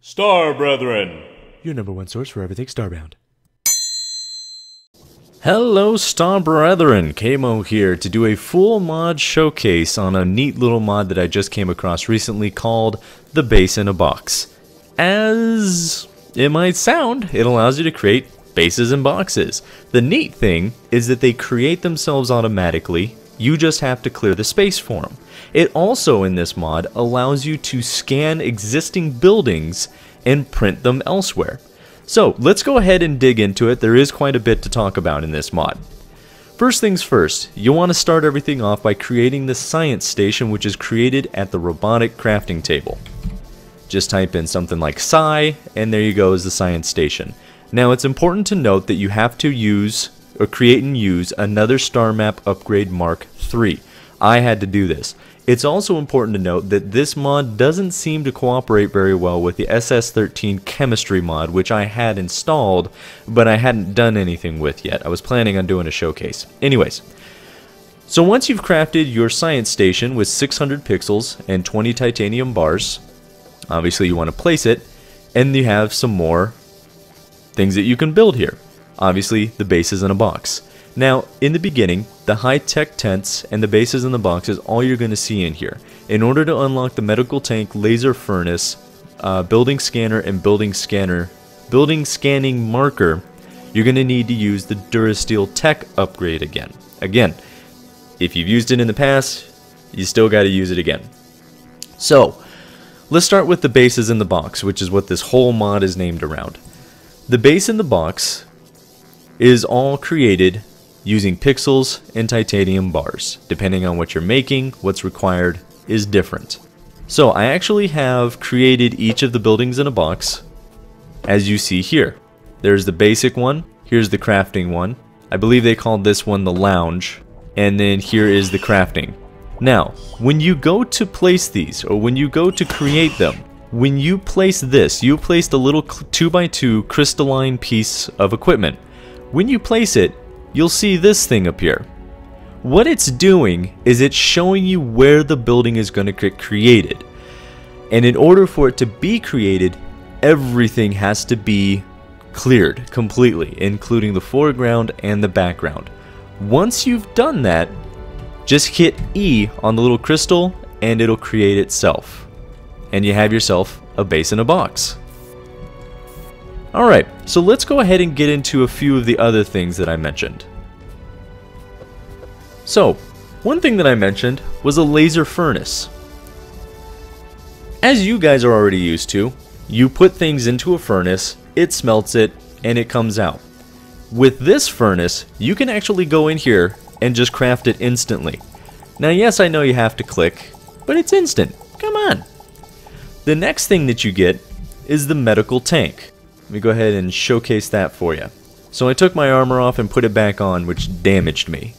Star Brethren! Your number one source for everything Starbound. Hello Star Brethren, Kamo here to do a full mod showcase on a neat little mod that I just came across recently called the Base in a Box. As it might sound, it allows you to create bases in boxes. The neat thing is that they create themselves automatically, you just have to clear the space for them. It also, in this mod, allows you to scan existing buildings and print them elsewhere. So, let's go ahead and dig into it. There is quite a bit to talk about in this mod. First things first, you'll want to start everything off by creating the science station, which is created at the robotic crafting table. Just type in something like Psi, and there you go is the science station. Now, it's important to note that you have to use, or create and use, another star map upgrade Mark III. I had to do this. It's also important to note that this mod doesn't seem to cooperate very well with the SS13 chemistry mod, which I had installed, but I hadn't done anything with yet. I was planning on doing a showcase. Anyways, so once you've crafted your science station with 600 pixels and 20 titanium bars, obviously you want to place it, and you have some more things that you can build here. Obviously, the base is in a box. Now, in the beginning, the high-tech tents and the bases in the box is all you're going to see in here. In order to unlock the medical tank, laser furnace, building scanner, and building scanning marker, you're going to need to use the Durasteel Tech upgrade again. Again, if you've used it in the past, you still got to use it again. So, let's start with the bases in the box, which is what this whole mod is named around. The base in the box is all created using pixels and titanium bars. Depending on what you're making, what's required is different. So I actually have created each of the buildings in a box, as you see here. There's the basic one, here's the crafting one. I believe they called this one the lounge, and then here is the crafting. Now, when you go to place these, or when you go to create them, when you place this, you placed a little 2x2 crystalline piece of equipment. When you place it, you'll see this thing appear. What it's doing is it's showing you where the building is going to get created. And in order for it to be created, everything has to be cleared completely, including the foreground and the background. Once you've done that, just hit E on the little crystal and it'll create itself. And you have yourself a base in a box. Alright, so let's go ahead and get into a few of the other things that I mentioned. So, one thing that I mentioned was a laser furnace. As you guys are already used to, you put things into a furnace, it smelts it, and it comes out. With this furnace, you can actually go in here and just craft it instantly. Now yes, I know you have to click, but it's instant. Come on! The next thing that you get is the medical tank. Let me go ahead and showcase that for you. So I took my armor off and put it back on, which damaged me.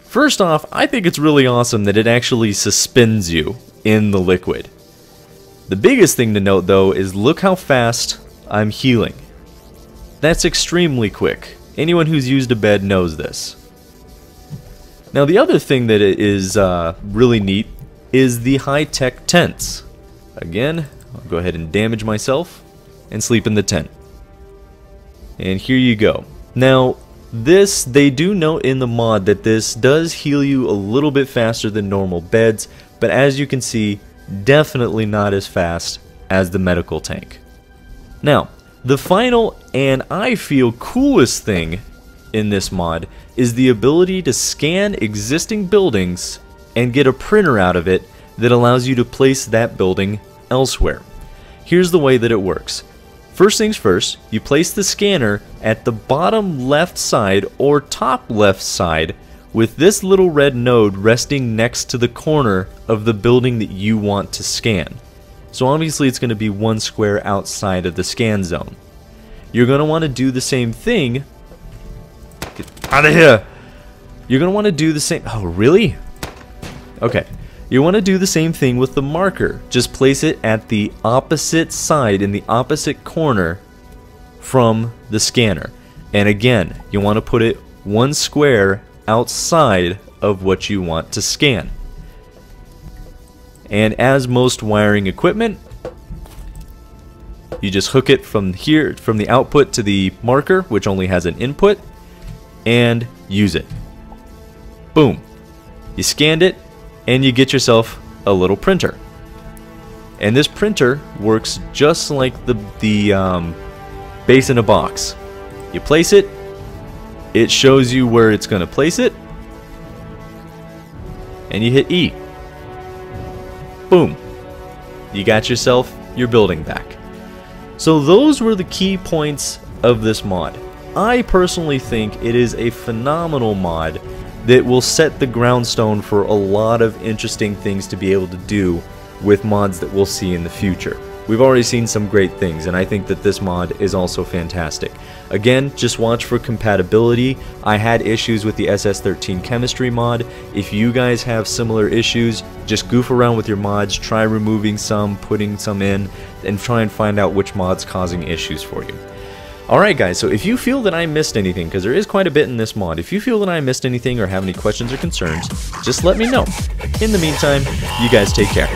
First off, I think it's really awesome that it actually suspends you in the liquid. The biggest thing to note though is look how fast I'm healing. That's extremely quick. Anyone who's used a bed knows this. Now the other thing that is really neat is the high-tech tents. Again, I'll go ahead and damage myself and sleep in the tent. And here you go. Now, this, they do note in the mod that this does heal you a little bit faster than normal beds, but as you can see, definitely not as fast as the medical tank. Now, the final and I feel coolest thing in this mod is the ability to scan existing buildings and get a printer out of it that allows you to place that building elsewhere. Here's the way that it works. First things first, you place the scanner at the bottom left side or top left side with this little red node resting next to the corner of the building that you want to scan. So obviously it's going to be one square outside of the scan zone. You're going to want to do the same thing. Get out of here! You're going to want to do the same... Oh, really? Okay. You want to do the same thing with the marker. Just place it at the opposite side, in the opposite corner from the scanner. And again, you want to put it one square outside of what you want to scan. And as most wiring equipment, You just hook it from here, from the output to the marker, which only has an input, and use it. Boom. You scanned it, and you get yourself a little printer. And this printer works just like the base in a box. You place it, it shows you where it's going to place it, and you hit E. Boom. You got yourself your building back. So those were the key points of this mod. I personally think it is a phenomenal mod that will set the groundstone for a lot of interesting things to be able to do with mods that we'll see in the future. We've already seen some great things, and I think that this mod is also fantastic. Again, just watch for compatibility. I had issues with the SS13 chemistry mod. If you guys have similar issues, just goof around with your mods, try removing some, putting some in, and try and find out which mod's causing issues for you. Alright guys, so if you feel that I missed anything, because there is quite a bit in this mod, if you feel that I missed anything or have any questions or concerns, just let me know. In the meantime, you guys take care.